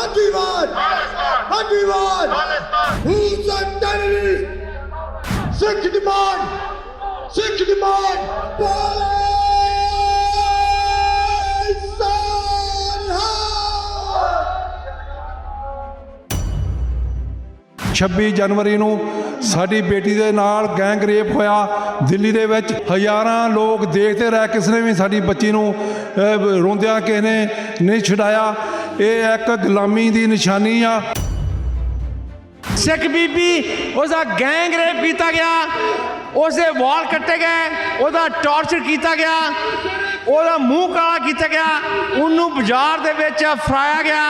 Hajiwad! Hajiwad! Who's a terrorist? Sikh demand! Sikh demand! Police on 26 जनवरी ਨੂੰ ਸਾਡੀ ਬੇਟੀ ਦੇ ਨਾਲ ਗੈਂਗ ਰੇਪ ਹੋਇਆ ਦਿੱਲੀ ਦੇ ਵਿੱਚ। ਹਜ਼ਾਰਾਂ ਲੋਕ ਦੇਖਦੇ ਰਹੇ, ਕਿਸੇ ਨੇ ਵੀ ਸਾਡੀ ਬੱਚੀ ਨੂੰ ਰੋਂਦਿਆਂ ਕਿਸੇ ਨੇ ਨਹੀਂ ਛਡਾਇਆ। ਇਹ ਇੱਕ ਗੁਲਾਮੀ ਦੀ ਨਿਸ਼ਾਨੀ ਆ। सिख बीबी उसका गैंग रेप किया गया, उसके वाल कट्टे गए, उसका टॉर्चर किया गया, उसका मूँह काला किया गया, उन्होंने बाजार दे विच फराया गया।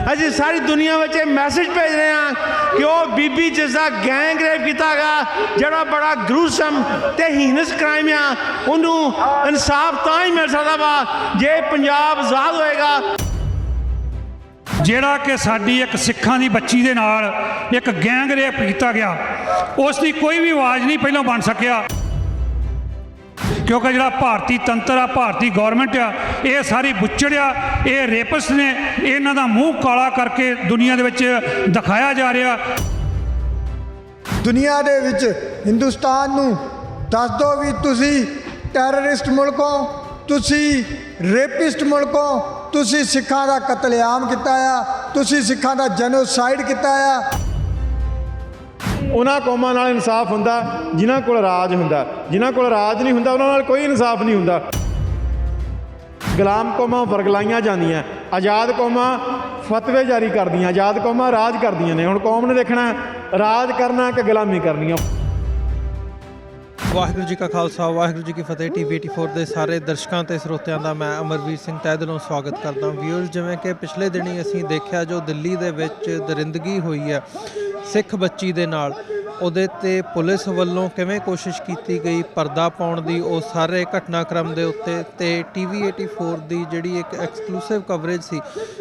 असीं सारी दुनिया में मैसेज भेज रहे हैं कि वह बीबी जिसका गैंग रेप किया गया, जोड़ा बड़ा ग्रूसम ते हीनस क्राइम आ, उन्होंने इंसाफ तां ही मिल सकता वा जे पंजाब आज़ाद होएगा। ਜਿਹੜਾ ਕਿ ਸਾਡੀ ਇੱਕ ਸਿੱਖਾਂ ਦੀ ਬੱਚੀ ਦੇ ਨਾਲ ਇੱਕ ਗੈਂਗ ਰੇਪ ਕੀਤਾ ਗਿਆ, ਉਸ ਦੀ ਕੋਈ ਵੀ ਆਵਾਜ਼ ਨਹੀਂ ਪਹਿਲਾਂ ਬਣ ਸਕਿਆ, ਕਿਉਂਕਿ ਜਿਹੜਾ ਭਾਰਤੀ ਤੰਤਰ ਆ, ਭਾਰਤੀ ਗੌਰਮੈਂਟ ਆ, ਇਹ ਸਾਰੀ ਬੁੱਚੜ ਆ। ਇਹ ਰੇਪਸ ਨੇ, ਇਹਨਾਂ ਦਾ ਮੂੰਹ ਕਾਲਾ ਕਰਕੇ ਦੁਨੀਆ ਦੇ ਵਿੱਚ ਦਿਖਾਇਆ ਜਾ ਰਿਹਾ। ਦੁਨੀਆ ਦੇ ਵਿੱਚ ਹਿੰਦੁਸਤਾਨ ਨੂੰ ਦੱਸ ਦਿਓ ਵੀ ਤੁਸੀਂ ਟੈਰਰਿਸਟ ਮੁਲਕ ਹੋ, ਤੁਸੀਂ ਰੇਪਿਸਟ ਮੁਲਕ ਹੋ, ਤੁਸੀਂ ਸਿੱਖਾਂ ਦਾ ਕਤਲੇਆਮ ਕੀਤਾ ਆ, ਤੁਸੀਂ ਸਿੱਖਾਂ ਦਾ ਜੈਨੋਸਾਈਡ ਕੀਤਾ ਆ। ਉਹਨਾਂ ਕੌਮਾਂ ਨਾਲ ਇਨਸਾਫ ਹੁੰਦਾ ਜਿਨ੍ਹਾਂ ਕੋਲ ਰਾਜ ਹੁੰਦਾ, ਜਿਨ੍ਹਾਂ ਕੋਲ ਰਾਜ ਨਹੀਂ ਹੁੰਦਾ ਉਹਨਾਂ ਨਾਲ ਕੋਈ ਇਨਸਾਫ ਨਹੀਂ ਹੁੰਦਾ। ਗੁਲਾਮ ਕੌਮਾਂ ਵਰਗਲਾਈਆਂ ਜਾਂਦੀਆਂ, ਆਜ਼ਾਦ ਕੌਮਾਂ ਫਤਵੇ ਜਾਰੀ ਕਰਦੀਆਂ, ਆਜ਼ਾਦ ਕੌਮਾਂ ਰਾਜ ਕਰਦੀਆਂ ਨੇ। ਹੁਣ ਕੌਮ ਨੇ ਦੇਖਣਾ ਰਾਜ ਕਰਨਾ ਕਿ ਗੁਲਾਮੀ ਕਰਨੀ ਆ। ਵਾਹਿਗੁਰੂ ਜੀ ਕਾ ਖਾਲਸਾ, ਵਾਹਿਗੁਰੂ ਜੀ ਕੀ ਫਤਿਹ। TV 84 ਦੇ ਸਾਰੇ ਦਰਸ਼ਕਾਂ ਤੇ ਸਰੋਤਿਆਂ ਦਾ ਮੈਂ ਅਮਰਵੀਰ ਸਿੰਘ ਤਹਿ ਦਿਲੋਂ ਸਵਾਗਤ ਕਰਦਾ। ਵਿਊਅਰਸ, ਜਿਵੇਂ ਕਿ ਪਿਛਲੇ ਦਿਨੀ ਅਸੀਂ ਦੇਖਿਆ ਜੋ ਦਿੱਲੀ ਦੇ ਵਿੱਚ ਦਰਿੰਦਗੀ ਹੋਈ ਹੈ ਸਿੱਖ ਬੱਚੀ ਦੇ ਨਾਲ, ਉਹਦੇ ਤੇ ਪੁਲਿਸ ਵੱਲੋਂ ਕਿਵੇਂ ਕੋਸ਼ਿਸ਼ ਕੀਤੀ ਗਈ ਪਰਦਾ ਪਾਉਣ ਦੀ, ਉਹ ਸਾਰੇ ਘਟਨਾਕ੍ਰਮ ਦੇ ਉੱਤੇ ਤੇ TV 84 ਦੀ ਜਿਹੜੀ ਇੱਕ ਐਕਸਕਲੂਸਿਵ ਕਵਰੇਜ ਸੀ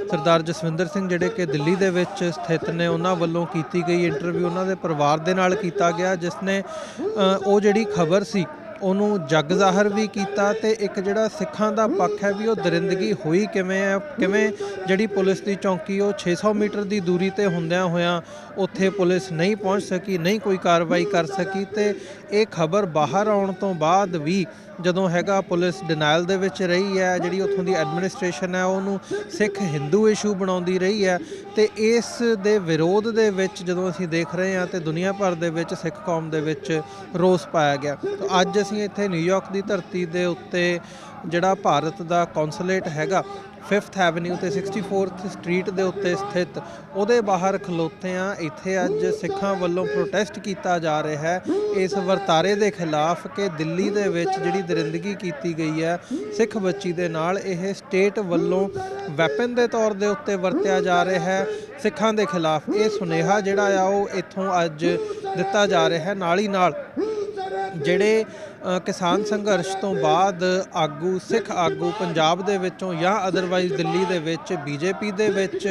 ਸਰਦਾਰ ਜਸਵਿੰਦਰ ਸਿੰਘ ਜਿਹੜੇ ਕਿ ਦਿੱਲੀ ਦੇ ਵਿੱਚ ਸਥਿਤ ਨੇ, ਉਹਨਾਂ ਵੱਲੋਂ ਕੀਤੀ ਗਈ ਇੰਟਰਵਿਊ ਉਹਨਾਂ ਦੇ ਪਰਿਵਾਰ ਦੇ ਨਾਲ ਕੀਤਾ ਗਿਆ, ਜਿਸ ਨੇ ਉਹ ਜਿਹੜੀ ਖਬਰ ਸੀ ਉਹਨੂੰ ਜੱਗ ਜ਼ਾਹਰ ਵੀ ਕੀਤਾ ਤੇ ਇੱਕ ਜਿਹੜਾ ਸਿੱਖਾਂ ਦਾ ਪੱਖ ਹੈ ਵੀ ਉਹ ਦਰਿੰਦਗੀ ਹੋਈ ਕਿਵੇਂ ਹੈ, ਕਿਵੇਂ ਜਿਹੜੀ ਪੁਲਿਸ ਦੀ ਚੌਂਕੀ ਉਹ 600 ਮੀਟਰ ਦੀ ਦੂਰੀ ਤੇ ਹੁੰਦਿਆਂ ਹੋਇਆਂ ਉੱਥੇ ਪੁਲਿਸ ਨਹੀਂ ਪਹੁੰਚ ਸਕੀ, ਨਹੀਂ ਕੋਈ ਕਾਰਵਾਈ ਕਰ ਸਕੀ। ਤੇ ਇਹ ਖਬਰ ਬਾਹਰ ਆਉਣ ਤੋਂ ਬਾਅਦ ਵੀ ਜਦੋਂ ਹੈਗਾ ਪੁਲਿਸ ਡਿਨਾਇਲ ਦੇ ਵਿੱਚ ਰਹੀ ਹੈ, ਜਿਹੜੀ ਉੱਥੋਂ ਦੀ ਐਡਮਿਨਿਸਟ੍ਰੇਸ਼ਨ ਹੈ ਉਹਨੂੰ ਸਿੱਖ ਹਿੰਦੂ ਇਸ਼ੂ ਬਣਾਉਂਦੀ ਰਹੀ ਹੈ। ਤੇ ਇਸ ਦੇ ਵਿਰੋਧ ਦੇ ਵਿੱਚ ਜਦੋਂ ਅਸੀਂ ਦੇਖ ਰਹੇ ਹਾਂ ਤੇ ਦੁਨੀਆ ਭਰ ਦੇ ਵਿੱਚ ਸਿੱਖ ਕੌਮ ਦੇ ਵਿੱਚ ਰੋਸ ਪਾਇਆ ਗਿਆ। ਅੱਜ ਅਸੀਂ ਇੱਥੇ ਨਿਊਯਾਰਕ ਦੀ ਧਰਤੀ ਦੇ ਉੱਤੇ ਜਿਹੜਾ ਭਾਰਤ ਦਾ ਕੌਂਸੂਲੇਟ ਹੈਗਾ 5th ਐਵਨਿਊ ਤੇ 64th ਸਟਰੀਟ ਦੇ ਉੱਤੇ ਸਥਿਤ, ਉਹਦੇ ਬਾਹਰ ਖਲੋਤੇ ਆ। ਇੱਥੇ ਅੱਜ ਸਿੱਖਾਂ ਵੱਲੋਂ ਪ੍ਰੋਟੈਸਟ ਕੀਤਾ ਜਾ ਰਿਹਾ ਹੈ ਇਸ ਵਰਤਾਰੇ ਦੇ ਖਿਲਾਫ ਕਿ ਦਿੱਲੀ ਦੇ ਵਿੱਚ ਜਿਹੜੀ ਦਰਿੰਦਗੀ ਕੀਤੀ ਗਈ ਹੈ ਸਿੱਖ ਬੱਚੀ ਦੇ ਨਾਲ, ਇਹ ਸਟੇਟ ਵੱਲੋਂ ਵੈਪਨ ਦੇ ਤੌਰ ਦੇ ਉੱਤੇ ਵਰਤਿਆ ਜਾ ਰਿਹਾ ਹੈ ਸਿੱਖਾਂ ਦੇ ਖਿਲਾਫ। ਇਹ ਸੁਨੇਹਾ ਜਿਹੜਾ ਆ ਉਹ ਇੱਥੋਂ ਅੱਜ ਦਿੱਤਾ ਜਾ ਰਿਹਾ ਹੈ। ਨਾਲ ਹੀ ਨਾਲ ਜਿਹੜੇ ਕਿਸਾਨ ਸੰਘਰਸ਼ ਤੋਂ ਬਾਅਦ ਆਗੂ, ਸਿੱਖ ਆਗੂ ਪੰਜਾਬ ਦੇ ਵਿੱਚੋਂ ਜਾਂ ਅਦਰਵਾਈਜ਼ ਦਿੱਲੀ ਦੇ ਵਿੱਚ BJP ਦੇ ਵਿੱਚ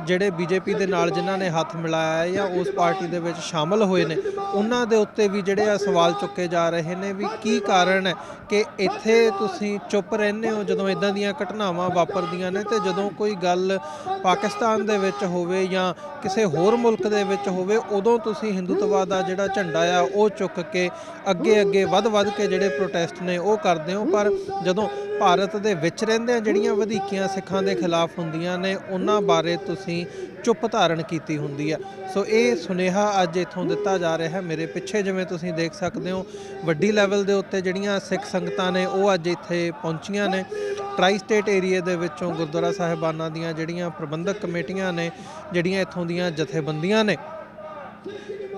ਜਿਹੜੇ BJP ਦੇ ਨਾਲ ਜਿਨ੍ਹਾਂ ਨੇ ਹੱਥ ਮਿਲਾਇਆ ਜਾਂ ਉਸ ਪਾਰਟੀ ਦੇ ਵਿੱਚ ਸ਼ਾਮਲ ਹੋਏ ਨੇ, ਉਹਨਾਂ ਦੇ ਉੱਤੇ ਵੀ ਜਿਹੜੇ ਆ ਸਵਾਲ ਚੁੱਕੇ ਜਾ ਰਹੇ ਨੇ ਵੀ ਕੀ ਕਾਰਨ ਹੈ ਕਿ ਇੱਥੇ ਤੁਸੀਂ ਚੁੱਪ ਰਹਿੰਦੇ ਹੋ ਜਦੋਂ ਇੱਦਾਂ ਦੀਆਂ ਘਟਨਾਵਾਂ ਵਾਪਰਦੀਆਂ ਨੇ, ਤੇ ਜਦੋਂ ਕੋਈ ਗੱਲ ਪਾਕਿਸਤਾਨ ਦੇ ਵਿੱਚ ਹੋਵੇ ਜਾਂ ਕਿਸੇ ਹੋਰ ਮੁਲਕ ਦੇ ਵਿੱਚ ਹੋਵੇ ਉਦੋਂ ਤੁਸੀਂ ਹਿੰਦੂਤਵਾ ਦਾ ਜਿਹੜਾ ਝੰਡਾ ਆ ਉਹ ਚੁੱਕ ਕੇ ਅੱਗੇ ਵੱਧ ਕੇ ਜਿਹੜੇ ਪ੍ਰੋਟੈਸਟ ਨੇ ਉਹ ਕਰਦੇ ਹੋ। ਪਰ ਜਦੋਂ ਭਾਰਤ ਦੇ ਵਿੱਚ ਰਹਿੰਦਿਆਂ ਜਿਹੜੀਆਂ ਵਧੀਕੀਆਂ ਸਿੱਖਾਂ ਦੇ ਖਿਲਾਫ ਹੁੰਦੀਆਂ ਨੇ ਉਹਨਾਂ ਬਾਰੇ ਤੁਸੀਂ ਚੁੱਪ ਧਾਰਨ ਕੀਤੀ ਹੁੰਦੀ ਆ। ਸੋ ਇਹ ਸੁਨੇਹਾ ਅੱਜ ਇੱਥੋਂ ਦਿੱਤਾ ਜਾ ਰਿਹਾ ਹੈ। ਮੇਰੇ ਪਿੱਛੇ ਜਿਵੇਂ ਤੁਸੀਂ ਦੇਖ ਸਕਦੇ ਹੋ ਵੱਡੀ ਲੈਵਲ ਦੇ ਉੱਤੇ ਜਿਹੜੀਆਂ ਸਿੱਖ ਸੰਗਤਾਂ ਨੇ ਉਹ ਅੱਜ ਇੱਥੇ ਪਹੁੰਚੀਆਂ ਨੇ। ਟਰਾਈ ਸਟੇਟ ਏਰੀਏ ਦੇ ਵਿੱਚੋਂ ਗੁਰਦੁਆਰਾ ਸਾਹਿਬਾਨਾਂ ਦੀਆਂ ਜਿਹੜੀਆਂ ਪ੍ਰਬੰਧਕ ਕਮੇਟੀਆਂ ਨੇ, ਜਿਹੜੀਆਂ ਇੱਥੋਂ ਦੀਆਂ ਜਥੇਬੰਦੀਆਂ ਨੇ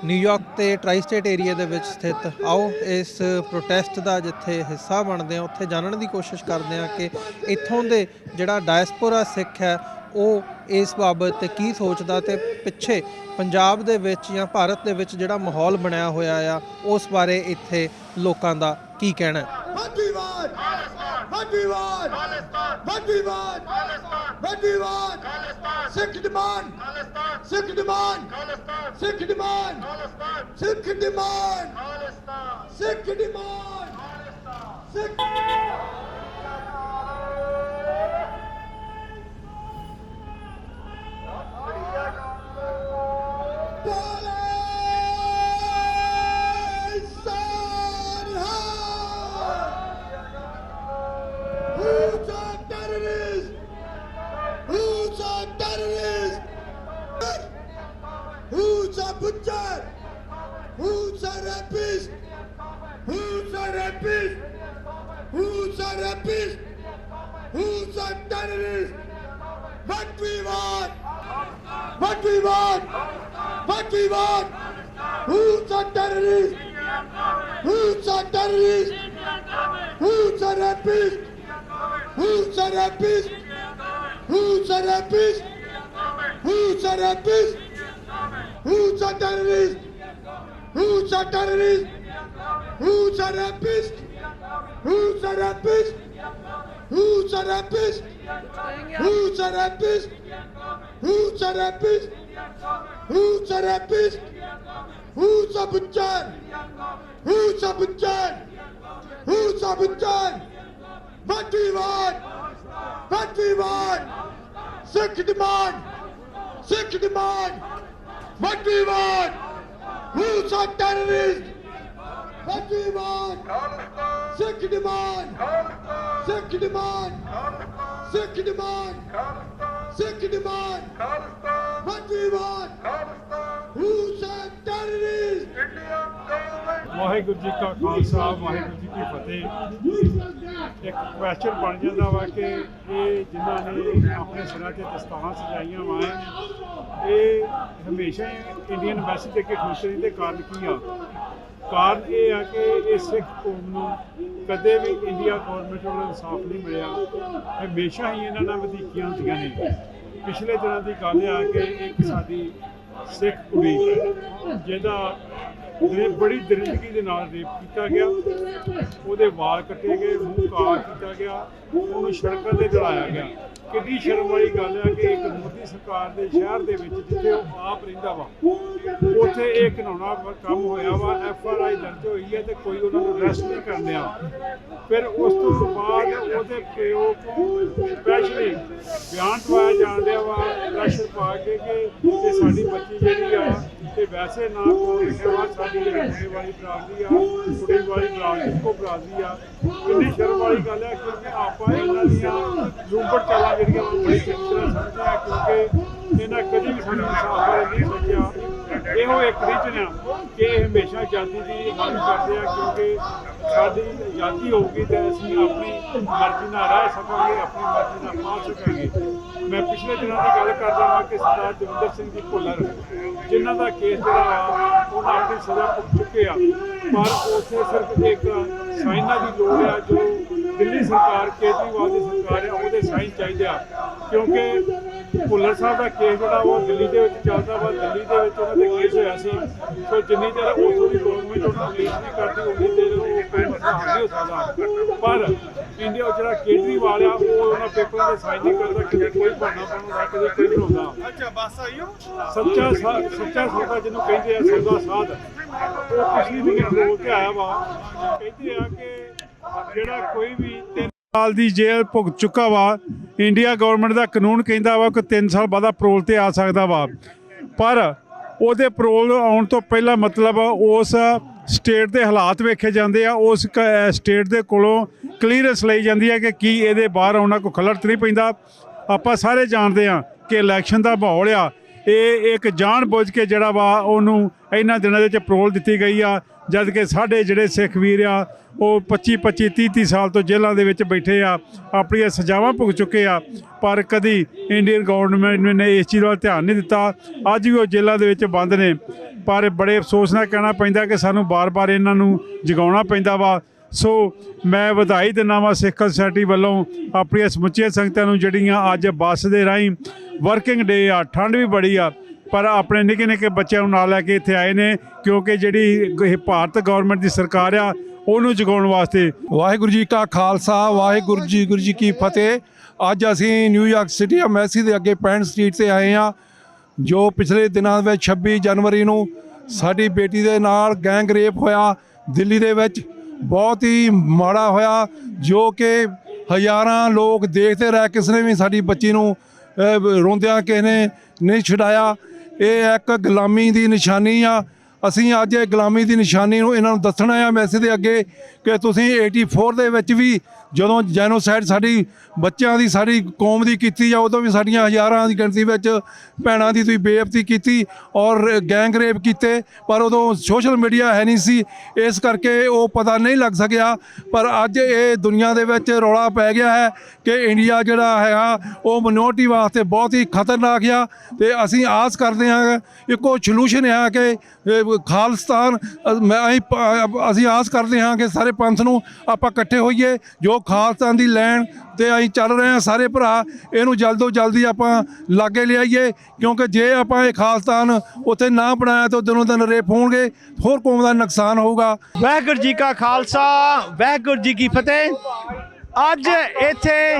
ਨਿਊਯਾਰਕ ਤੇ ਟਰਾਈ ਸਟੇਟ ਏਰੀਆ ਦੇ ਵਿੱਚ ਸਥਿਤ, ਆਓ ਇਸ ਪ੍ਰੋਟੈਸਟ ਦਾ ਜਿੱਥੇ ਹਿੱਸਾ ਬਣਦੇ ਆ ਉੱਥੇ ਜਾਣਨ ਦੀ ਕੋਸ਼ਿਸ਼ ਕਰਦੇ ਹਾਂ ਕਿ ਇੱਥੋਂ ਦੇ ਜਿਹੜਾ ਡਾਇਸਪੋਰਾ ਸਿੱਖ ਹੈ ਉਹ ਇਸ ਬਾਬਤ ਕੀ ਸੋਚਦਾ ਤੇ ਪਿੱਛੇ ਪੰਜਾਬ ਦੇ ਵਿੱਚ ਜਾਂ ਭਾਰਤ ਦੇ ਵਿੱਚ ਜਿਹੜਾ ਮਾਹੌਲ ਬਣਿਆ ਹੋਇਆ ਆ ਉਸ ਬਾਰੇ ਇੱਥੇ ਲੋਕਾਂ ਦਾ ਕੀ ਕਹਿਣਾ ਹੈ। Hajiwad! Hajiwad! Hajiwad! Hajiwad! Sikh demand! Sikh demand! Sikh demand! Sikh demand! Sikh demand! Sikh terrorists? What we want? What we want? What we want? Who's a terrorist? Who's a terrorist? Who's a rapist? Who's a rapist? Who's a rapist? Who's a rapist? Who's a terrorist? Who's a terrorist? Who's a rapist? Who's a rapist? Who's a rapist? Who's a rapist? Who's a rapist? Who's a rapist? Who's a butcher? Who's a butcher? Who's a butcher? What we want? What we want? Sikh demand! Sikh demand! What we want? Who's a terrorist? What we want? Sikh demand! Sikh demand! Sikh demand! Sikh demand! What we want? Who's a terrorist? Waheguru ji ਕਾ ਖਾਲਸਾ ਵਾਹਿਗੁਰੂ ਜੀ ਕੀ ਫਤਿਹ। ਇੱਕ question ਬਣ ਜਾਂਦਾ ਵਾ ਕਿ ਇਹ ਜਿਨ੍ਹਾਂ ਨੇ ਆਪਣੇ ਸਿਰਾਂ 'ਤੇ ਦਸਤਾਰਾਂ ਸਜਾਈਆਂ ਵਾ ਇਹ ਹਮੇਸ਼ਾ ਹੀ ਇੰਡੀਅਨ ਐਮਬੈਸੀ ਦੇ ਅੱਗੇ ਖਲੋਤੇ ਦੇ ਕਾਰਨ ਕੀ ਆ? ਕਾਰਨ ਇਹ ਆ ਕਿ ਇਹ ਸਿੱਖ ਕੌਮ ਨੂੰ ਕਦੇ ਵੀ ਇੰਡੀਆ ਗੌਰਮੈਂਟ ਵੱਲੋਂ ਇਨਸਾਫ ਨਹੀਂ ਮਿਲਿਆ। ਹਮੇਸ਼ਾ ਹੀ ਇਹਨਾਂ ਨਾਲ ਵਧੀਕੀਆਂ ਹੁੰਦੀਆਂ ਨੇ। ਪਿਛਲੇ ਦਿਨਾਂ ਦੀ ਗੱਲ ਆ ਕਿ ਇੱਕ ਸਾਡੀ ਸਿੱਖ ਕੁੜੀ ਜਿਹਦਾ ਬੜੀ ਦਰਿੰਦਗੀ ਦੇ ਨਾਲ ਰੇਪ ਕੀਤਾ ਗਿਆ, ਉਹਦੇ ਵਾਲ ਕੱਟੇ ਗਏ, ਮੂੰਹ ਕਾਲਾ ਕੀਤਾ ਗਿਆ, ਉਹਨੂੰ ਸੜਕਾਂ 'ਤੇ ਜਲਾਇਆ ਗਿਆ। ਕਿੰਨੀ ਸ਼ਰਮ ਵਾਲੀ ਗੱਲ ਹੈ ਕਿ ਇੱਕ ਮੋਦੀ ਸਰਕਾਰ ਦੇ ਸ਼ਹਿਰ ਦੇ ਵਿੱਚ ਜਿੱਥੇ ਉਹ ਆਪ ਰਹਿੰਦਾ ਵਾ ਉੱਥੇ ਇਹ ਘਿਨਾਉਣਾ ਕੰਮ ਹੋਇਆ ਵਾ। FRI ਦਰਜ ਹੋਈ ਹੈ ਤੇ ਕੋਈ ਉਹਨਾਂ ਨੂੰ ਅਰੈਸਟ ਨਹੀਂ ਕਰਨ ਡਿਆ। ਫਿਰ ਉਸ ਤੋਂ ਬਾਅਦ ਉਹਦੇ ਪਿਓ ਤੋਂ ਸਪੈਸ਼ਲੀ ਬਿਆਨ ਦਵਾਇਆ ਜਾਣ ਡਿਆ ਵਾ ਪ੍ਰੈਸ਼ਰ ਪਾ ਕੇ ਕਿ ਇਹ ਸਾਡੀ ਬੱਚੀ ਜਿਹੜੀ ਆ ਤੇ ਵੈਸੇ ਨਾ ਕੋਲ ਲਿਖਿਆ ਵਾ ਸਾਡੀ ਮੁੰਡੇ ਵਾਲੀ ਬਰਾਦਰੀ ਆ, ਕੁੜੀ ਵਾਲੀ ਬਰਾਦਰੀ, ਇੱਕੋ ਬਰਾਦਰੀ ਆ। ਕਿੰਨੀ ਸ਼ਰਮ ਵਾਲੀ ਗੱਲ ਹੈ ਕਿਉਂਕਿ ਆਪਾਂ ਇਹਨਾਂ ਦੀਆਂ ਲੂੰਬੜ ਚਾਲਾਂ ਜਿਹੜੀਆਂ ਵਾ ਬੜੀ ਚੰਗੀ ਤਰ੍ਹਾਂ ਸਮਝਦੇ ਹਾਂ ਕਿਉਂਕਿ ਇਹਨਾਂ ਕਦੀ ਵੀ ਸਾਨੂੰ ਇਨਸਾਫ ਬਾਰੇ ਨਹੀਂ ਸੋਚਿਆ। ਇਹੋ ਇੱਕ ਰੀਜਨ ਆ ਕਿ ਇਹ ਹਮੇਸ਼ਾ ਆਜ਼ਾਦੀ ਦੀ ਮੰਗ ਕਰਦੇ ਆ ਕਿਉਂਕਿ ਸਾਡੀ ਆਜ਼ਾਦੀ ਹੋਊਗੀ ਤਾਂ ਅਸੀਂ ਆਪਣੀ ਮਰਜ਼ੀ ਨਾਲ ਰਹਿ ਸਕਾਂਗੇ, ਆਪਣੀ ਮਰਜ਼ੀ ਨਾਲ ਪਾ ਸਕਾਂਗੇ। ਮੈਂ ਪਿਛਲੇ ਦਿਨਾਂ ਦੀ ਗੱਲ ਕਰਦਾ ਹਾਂ ਕਿ ਸਰਦਾਰ ਦਵਿੰਦਰ ਸਿੰਘ ਜੀ ਭੁੱਲਰ ਜਿਨ੍ਹਾਂ ਦਾ ਕੇਸ ਜਿਹੜਾ ਉਹਨਾਂ ਆਪਣੀ ਸਜ਼ਾ ਭੁਗਤ ਚੁੱਕੇ ਆ, ਪਰ ਉੱਥੇ ਸਿਰਫ ਇੱਕ ਸਾਈਨਾਂ ਦੀ ਲੋੜ ਆ ਜੋ ਦਿੱਲੀ ਸਰਕਾਰ ਕੇਜਰੀਵਾਲ ਦੀ ਸਰਕਾਰ ਆ ਉਹਦੇ ਸਾਈਨ ਚਾਹੀਦੇ ਆ ਕਿਉਂਕਿ ਭੁੱਲਰ ਸਾਹਿਬ ਦਾ ਕੇਸ ਜਿਹੜਾ ਉਹ ਦਿੱਲੀ ਦੇ ਵਿੱਚ ਚੱਲਦਾ ਵਾ। ਦਿੱਲੀ ਦੇ ਵਿੱਚ ਉਹਨਾਂ ਦੇ ਕੇਸ ਹੋਇਆ ਸੀ, ਸੋ ਜਿੰਨੀ ਦੇਰ ਉੱਥੋਂ ਦੀ ਗੌਰਮੈਂਟ ਉਹਨਾਂ ਨੂੰ ਰਿਲੀਜ਼ ਨਹੀਂ ਕਰਦੀ ਉਨੀ ਦੇਰ ਉਹ ਕੋਈ ਮਸਲਾ ਹੱਲ ਨਹੀਂ ਹੋ ਸਕਦਾ। ਪਰ ਇੰਡੀਆ ਜਿਹੜਾ ਕੇਜਰੀਵਾਲ ਆ ਉਹ ਉਹਨਾਂ ਪੇਪਰਾਂ 'ਤੇ ਸਾਈਨ ਨਹੀਂ ਕਰਦਾ, ਕਿਤੇ ਕੋਈ ਬਹਾਨਾ ਬਣਾਉਂਦਾ, ਕਦੇ ਕੋਈ ਬਣਾਉਂਦਾ। ਸੱਚਾ ਸੌਦਾ ਜਿਹਨੂੰ ਕਹਿੰਦੇ ਆ ਸੌਦਾ ਸਾਧ, ਉਹ ਪਿਛਲੀ ਦਿਨ ਰੋਲ ਤੇ ਆਇਆ ਵਾ। ਕਹਿੰਦੇ ਆ ਕਿ ਜਿਹੜਾ ਕੋਈ ਵੀ 3 ਸਾਲ ਦੀ ਜੇਲ੍ਹ ਭੁਗਤ ਚੁੱਕਾ ਵਾ, ਇੰਡੀਆ ਗੌਰਮੈਂਟ ਦਾ ਕਾਨੂੰਨ ਕਹਿੰਦਾ ਵਾ ਕਿ 3 ਸਾਲ ਬਾਅਦ ਪਰੋਲ ਤੇ ਆ ਸਕਦਾ ਵਾ, ਪਰ ਉਹਦੇ ਪਰੋਲ ਆਉਣ ਤੋਂ ਪਹਿਲਾਂ ਮਤਲਬ ਉਸ ਸਟੇਟ ਦੇ ਹਾਲਾਤ ਵੇਖੇ ਜਾਂਦੇ ਆ, ਉਸ ਸਟੇਟ ਦੇ ਕੋਲੋਂ ਕਲੀਅਰੈਂਸ ਲਈ ਜਾਂਦੀ ਹੈ ਕਿ ਕੀ ਇਹਦੇ ਬਾਹਰ ਆਉਣਾ ਕੋਈ ਖਲੜ ਤਾਂ ਨਹੀਂ ਪੈਂਦਾ। ਆਪਾਂ ਸਾਰੇ ਜਾਣਦੇ ਹਾਂ ਕਿ ਇਲੈਕਸ਼ਨ ਦਾ ਮਾਹੌਲ ਆ, ਇਹ ਇੱਕ ਜਾਣ ਬੁੱਝ ਕੇ ਜਿਹੜਾ ਵਾ ਉਹਨੂੰ ਇਹਨਾਂ ਦਿਨਾਂ ਦੇ ਵਿੱਚ ਪਰੋਲ ਦਿੱਤੀ ਗਈ ਆ, ਜਦ ਕਿ ਸਾਡੇ ਜਿਹੜੇ ਸਿੱਖ ਵੀਰ ਆ ਉਹ 25-25 30-30 ਸਾਲ ਤੋਂ ਜੇਲ੍ਹਾਂ ਦੇ ਵਿੱਚ ਬੈਠੇ ਆ, ਆਪਣੀਆਂ ਸਜ਼ਾਵਾਂ ਭੁਗਤ ਚੁੱਕੇ ਆ, ਪਰ ਕਦੀ ਇੰਡੀਅਨ ਗੌਰਮੈਂਟ ਨੇ ਇਸ ਚੀਜ਼ ਵੱਲ ਧਿਆਨ ਨਹੀਂ ਦਿੱਤਾ। ਅੱਜ ਵੀ ਉਹ ਜੇਲ੍ਹਾਂ ਦੇ ਵਿੱਚ ਬੰਦ ਨੇ, ਪਰ ਬੜੇ ਅਫਸੋਸ ਨਾਲ ਕਹਿਣਾ ਪੈਂਦਾ ਕਿ ਸਾਨੂੰ ਬਾਰ-ਬਾਰ ਇਹਨਾਂ ਨੂੰ ਜਗਾਉਣਾ ਪੈਂਦਾ ਵਾ। ਸੋ ਮੈਂ ਵਧਾਈ ਦਿੰਦਾ ਵਾਂ ਸਿੱਖ ਸੁਸਾਇਟੀ ਵੱਲੋਂ ਆਪਣੀਆਂ ਸਮੁੱਚੀਆਂ ਸੰਗਤਾਂ ਨੂੰ ਜਿਹੜੀਆਂ ਅੱਜ ਬੱਸ ਦੇ ਰਾਹੀਂ ਵਰਕਿੰਗ ਡੇ ਆ, ਠੰਡ ਵੀ ਬੜੀ ਆ, ਪਰ ਆਪਣੇ ਨਿੱਕੇ ਨਿੱਕੇ ਬੱਚਿਆਂ ਨੂੰ ਨਾਲ ਲੈ ਕੇ ਇੱਥੇ ਆਏ ਨੇ ਕਿਉਂਕਿ ਜਿਹੜੀ ਭਾਰਤ ਗੌਰਮੈਂਟ ਦੀ ਸਰਕਾਰ ਆ ਉਹਨੂੰ ਜਗਾਉਣ ਵਾਸਤੇ। ਵਾਹਿਗੁਰੂ ਜੀ ਕਾ ਖਾਲਸਾ ਵਾਹਿਗੁਰੂ ਜੀ ਕੀ ਫਤਿਹ। ਅੱਜ ਅਸੀਂ ਨਿਊਯਾਰਕ ਸਿਟੀ ਐਮਬੈਸੀ ਦੇ ਅੱਗੇ ਪੈਂਟ ਸਟਰੀਟ ਤੇ ਆਏ ਹਾਂ, ਜੋ ਪਿਛਲੇ ਦਿਨਾਂ ਵਿੱਚ 26 ਜਨਵਰੀ ਨੂੰ ਸਾਡੀ ਬੇਟੀ ਦੇ ਨਾਲ ਗੈਂਗ ਰੇਪ ਹੋਇਆ ਦਿੱਲੀ ਦੇ ਵਿੱਚ। ਬਹੁਤ ਹੀ ਮਾੜਾ ਹੋਇਆ ਜੋ ਕਿ ਹਜ਼ਾਰਾਂ ਲੋਕ ਦੇਖਦੇ ਰਹੇ, ਕਿਸੇ ਨੇ ਵੀ ਸਾਡੀ ਬੱਚੀ ਨੂੰ ਰੋਂਦਿਆਂ ਕਿਸੇ ਨੇ ਨਹੀਂ ਛੁਡਾਇਆ। ਇਹ ਇੱਕ ਗੁਲਾਮੀ ਦੀ ਨਿਸ਼ਾਨੀ ਆ। ਅਸੀਂ ਅੱਜ ਇਹ ਗੁਲਾਮੀ ਦੀ ਨਿਸ਼ਾਨੀ ਨੂੰ ਇਹਨਾਂ ਨੂੰ ਦੱਸਣਾ ਆ ਮੈਸੇਜ ਦੇ ਅੱਗੇ ਕਿ ਤੁਸੀਂ 84 ਦੇ ਵਿੱਚ ਵੀ ਜਦੋਂ ਜੈਨੋਸਾਈਡ ਸਾਡੀ ਬੱਚਿਆਂ ਦੀ ਸਾਡੀ ਕੌਮ ਦੀ ਕੀਤੀ ਆ, ਉਦੋਂ ਵੀ ਸਾਡੀਆਂ ਹਜ਼ਾਰਾਂ ਦੀ ਗਿਣਤੀ ਵਿੱਚ ਭੈਣਾਂ ਦੀ ਤੁਸੀਂ ਬੇਇੱਜ਼ਤੀ ਕੀਤੀ ਔਰ ਗੈਂਗ ਰੇਪ ਕੀਤੇ, ਪਰ ਉਦੋਂ ਸੋਸ਼ਲ ਮੀਡੀਆ ਹੈ ਨਹੀਂ ਸੀ, ਇਸ ਕਰਕੇ ਉਹ ਪਤਾ ਨਹੀਂ ਲੱਗ ਸਕਿਆ। ਪਰ ਅੱਜ ਇਹ ਦੁਨੀਆ ਦੇ ਵਿੱਚ ਰੌਲਾ ਪੈ ਗਿਆ ਹੈ ਕਿ ਇੰਡੀਆ ਜਿਹੜਾ ਹੈਗਾ ਉਹ ਮਿਨੋਰਟੀ ਵਾਸਤੇ ਬਹੁਤ ਹੀ ਖਤਰਨਾਕ ਆ, ਤੇ ਅਸੀਂ ਆਸ ਕਰਦੇ ਹਾਂ ਇੱਕੋ ਸੋਲੂਸ਼ਨ ਹੈ ਕਿ ਖਾਲਿਸਤਾਨ ਅਸੀਂ ਆਸ ਕਰਦੇ ਹਾਂ ਕਿ ਸਾਰੇ ਪੰਥ ਨੂੰ ਆਪਾਂ ਇਕੱਠੇ ਹੋਈਏ, ਜੋ ਖਾਲਿਸਤਾਨ ਦੀ ਲੈਣ ਤੇ ਅਸੀਂ ਚੱਲ ਰਹੇ ਹਾਂ ਸਾਰੇ ਭਰਾ, ਇਹਨੂੰ ਜਲਦੋਂ ਜਲਦੀ ਆਪਾਂ ਲਾਗੇ ਲਿਆਈਏ, ਕਿਉਂਕਿ ਜੇ ਆਪਾਂ ਇਹ ਖਾਲਿਸਤਾਨ ਉੱਥੇ ਨਾ ਬਣਾਇਆ ਤਾਂ ਦਿਨੋਂ ਦਿਨ ਰੇਪ ਹੋਣਗੇ, ਹੋਰ ਕੌਮ ਦਾ ਨੁਕਸਾਨ ਹੋਊਗਾ। ਵਾਹਿਗੁਰੂ ਜੀ ਕਾ ਖਾਲਸਾ, ਵਾਹਿਗੁਰੂ ਜੀ ਕੀ ਫਤਿਹ। ਅੱਜ ਇੱਥੇ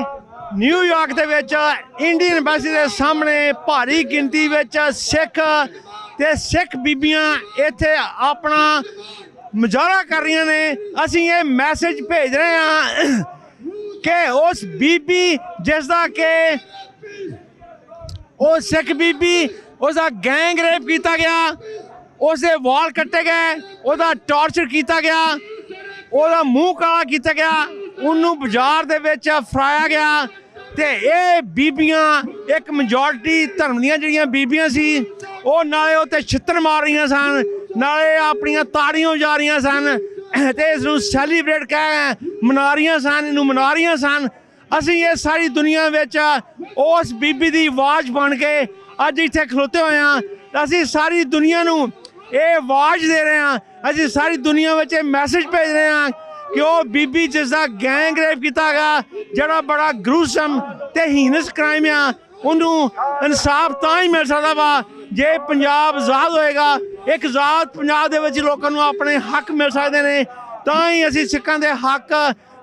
ਨਿਊਯਾਰਕ ਦੇ ਵਿੱਚ ਇੰਡੀਅਨ ਐਮਬੈਸੀ ਦੇ ਸਾਹਮਣੇ ਭਾਰੀ ਗਿਣਤੀ ਵਿੱਚ ਸਿੱਖ ਤੇ ਸਿੱਖ ਬੀਬੀਆਂ ਇੱਥੇ ਆਪਣਾ ਮੁਜ਼ਾਹਰਾ ਕਰ ਰਹੀਆਂ ਨੇ। ਅਸੀਂ ਇਹ ਮੈਸੇਜ ਭੇਜ ਰਹੇ ਹਾਂ ਕਿ ਉਸ ਬੀਬੀ ਜਿਸ ਦਾ ਕਿ ਉਹ ਸਿੱਖ ਬੀਬੀ ਉਸਦਾ ਗੈਂਗ ਰੇਪ ਕੀਤਾ ਗਿਆ, ਉਸਦੇ ਵਾਲ ਕੱਟੇ ਗਏ, ਉਹਦਾ ਟਾਰਚਰ ਕੀਤਾ ਗਿਆ, ਉਹਦਾ ਮੂੰਹ ਕਾਲਾ ਕੀਤਾ ਗਿਆ, ਉਹਨੂੰ ਬਾਜ਼ਾਰ ਦੇ ਵਿੱਚ ਫਰਾਇਆ ਗਿਆ। ਤੇ ਇਹ ਬੀਬੀਆਂ ਇੱਕ ਮੈਜੋਰਟੀ ਧਰਮ ਦੀਆਂ ਜਿਹੜੀਆਂ ਬੀਬੀਆਂ ਸੀ, ਉਹ ਨਾਲੇ ਉਹ 'ਤੇ ਛਿੱਤਰ ਮਾਰ ਰਹੀਆਂ ਸਨ, ਨਾਲੇ ਆਪਣੀਆਂ ਤਾੜੀਆਂ ਵਜਾ ਰਹੀਆਂ ਸਨ ਤੇ ਇਸ ਨੂੰ ਸੈਲੀਬ੍ਰੇਟ ਕਹਿ ਮਨਾ ਰਹੀਆਂ ਸਨ, ਇਹਨੂੰ ਮਨਾ ਰਹੀਆਂ ਸਨ। ਅਸੀਂ ਇਹ ਸਾਰੀ ਦੁਨੀਆ ਵਿੱਚ ਉਸ ਬੀਬੀ ਦੀ ਆਵਾਜ਼ ਬਣ ਕੇ ਅੱਜ ਇੱਥੇ ਖਲੋਤੇ ਹੋਏ ਹਾਂ। ਅਸੀਂ ਸਾਰੀ ਦੁਨੀਆ ਨੂੰ ਇਹ ਆਵਾਜ਼ ਦੇ ਰਹੇ ਹਾਂ, ਅਸੀਂ ਸਾਰੀ ਦੁਨੀਆ ਵਿੱਚ ਇਹ ਮੈਸੇਜ ਭੇਜ ਰਹੇ ਹਾਂ ਕਿ ਉਹ ਬੀਬੀ ਜਿਸ ਦਾ ਗੈਂਗ ਰੇਪ ਕੀਤਾ ਗਿਆ, ਜਿਹੜਾ ਬੜਾ ਗਰੂਸਮ ਤੇ ਹੀਨਸ ਕ੍ਰਾਈਮ ਆ, ਉਹਨੂੰ ਇਨਸਾਫ ਤਾਂ ਹੀ ਮਿਲ ਸਕਦਾ ਵਾ ਜੇ ਪੰਜਾਬ ਆਜ਼ਾਦ ਹੋਏਗਾ। ਇੱਕ ਆਜ਼ਾਦ ਪੰਜਾਬ ਦੇ ਵਿੱਚ ਲੋਕਾਂ ਨੂੰ ਆਪਣੇ ਹੱਕ ਮਿਲ ਸਕਦੇ ਨੇ, ਤਾਂ ਹੀ ਅਸੀਂ ਸਿੱਖਾਂ ਦੇ ਹੱਕ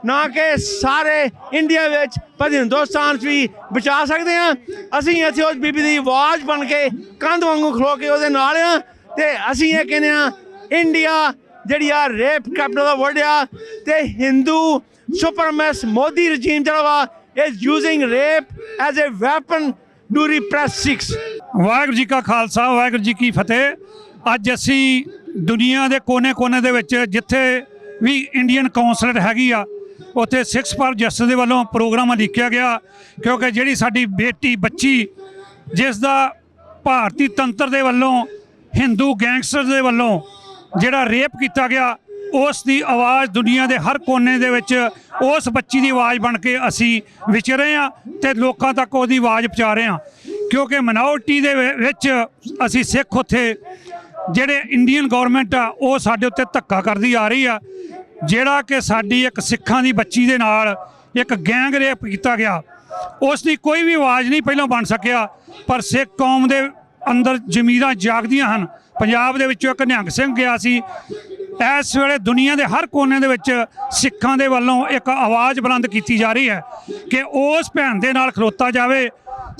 ਨਾ ਕਿ ਸਾਰੇ ਇੰਡੀਆ ਵਿੱਚ ਪਰ ਹਿੰਦੁਸਤਾਨ 'ਚ ਵੀ ਬਚਾ ਸਕਦੇ ਹਾਂ। ਅਸੀਂ ਇੱਥੇ ਉਸ ਬੀਬੀ ਦੀ ਆਵਾਜ਼ ਬਣ ਕੇ ਕੰਧ ਵਾਂਗੂ ਖਲੋ ਕੇ ਉਹਦੇ ਨਾਲ ਆ, ਤੇ ਅਸੀਂ ਇਹ ਕਹਿੰਦੇ ਹਾਂ ਇੰਡੀਆ ਜਿਹੜੀ ਆ ਰੇਪ ਕੈਪੀਟਲ ਦਾ ਵਰਡ ਆ, ਤੇ ਹਿੰਦੂ ਸੁਪਰਮੈਸ ਮੋਦੀ ਰਜੀਮ ਜਿਹੜਾ ਵਾ is using rape as a weapon to repress Sikhs. Waheguru ji ਕਾ ਖਾਲਸਾ, ਵਾਹਿਗੁਰੂ ਜੀ ਕੀ ਫਤਿਹ। ਅੱਜ ਅਸੀਂ ਦੁਨੀਆ ਦੇ ਕੋਨੇ-ਕੋਨੇ ਦੇ ਵਿੱਚ ਜਿੱਥੇ ਵੀ ਇੰਡੀਅਨ ਕੌਂਸਲੇਟ ਹੈਗੀ ਆ, ਉੱਥੇ ਸਿੱਖਸ ਫਾਰ ਜਸਟਿਸ ਦੇ ਵੱਲੋਂ ਪ੍ਰੋਗਰਾਮ ਲਿਖਿਆ ਗਿਆ, ਕਿਉਂਕਿ ਜਿਹੜੀ ਸਾਡੀ ਬੇਟੀ ਬੱਚੀ ਜਿਸ ਦਾ ਭਾਰਤੀ ਤੰਤਰ ਦੇ ਵੱਲੋਂ ਹਿੰਦੂ ਗੈਂਗਸਟਰ ਦੇ ਵੱਲੋਂ ਜਿਹੜਾ ਰੇਪ ਕੀਤਾ ਗਿਆ, ਉਸ ਦੀ ਆਵਾਜ਼ ਦੁਨੀਆ ਦੇ ਹਰ ਕੋਨੇ ਦੇ ਵਿੱਚ ਉਸ ਬੱਚੀ ਦੀ ਆਵਾਜ਼ ਬਣ ਕੇ ਅਸੀਂ ਵਿਚਰੇ ਹਾਂ ਤੇ ਲੋਕਾਂ ਤੱਕ ਉਹਦੀ ਆਵਾਜ਼ ਪਹੁੰਚਾ ਰਹੇ ਹਾਂ। ਕਿਉਂਕਿ ਮਿਨੋਰਟੀ ਦੇ ਵਿੱਚ ਅਸੀਂ ਸਿੱਖ ਉੱਥੇ ਜਿਹੜੇ ਇੰਡੀਅਨ ਗੌਰਮੈਂਟ ਆ ਉਹ ਸਾਡੇ ਉੱਤੇ ਧੱਕਾ ਕਰਦੀ ਆ ਰਹੀ ਆ, ਜਿਹੜਾ ਕਿ ਸਾਡੀ ਇੱਕ ਸਿੱਖਾਂ ਦੀ ਬੱਚੀ ਦੇ ਨਾਲ ਇੱਕ ਗੈਂਗ ਰੇਪ ਕੀਤਾ ਗਿਆ, ਉਸ ਦੀ ਕੋਈ ਵੀ ਆਵਾਜ਼ ਨਹੀਂ ਪਹਿਲਾਂ ਬਣ ਸਕਿਆ। ਪਰ ਸਿੱਖ ਕੌਮ ਦੇ ਅੰਦਰ ਜ਼ਮੀਰਾਂ ਜਾਗਦੀਆਂ ਹਨ। ਪੰਜਾਬ ਦੇ ਵਿੱਚੋਂ ਇੱਕ ਨਿਹੰਗ ਸਿੰਘ ਗਿਆ ਸੀ। ਇਸ ਵੇਲੇ ਦੁਨੀਆ ਦੇ ਹਰ ਕੋਨੇ ਦੇ ਵਿੱਚ ਸਿੱਖਾਂ ਦੇ ਵੱਲੋਂ ਇੱਕ ਆਵਾਜ਼ ਬੁਲੰਦ ਕੀਤੀ ਜਾ ਰਹੀ ਹੈ ਕਿ ਉਸ ਭੈਣ ਦੇ ਨਾਲ ਖਲੋਤਾ ਜਾਵੇ।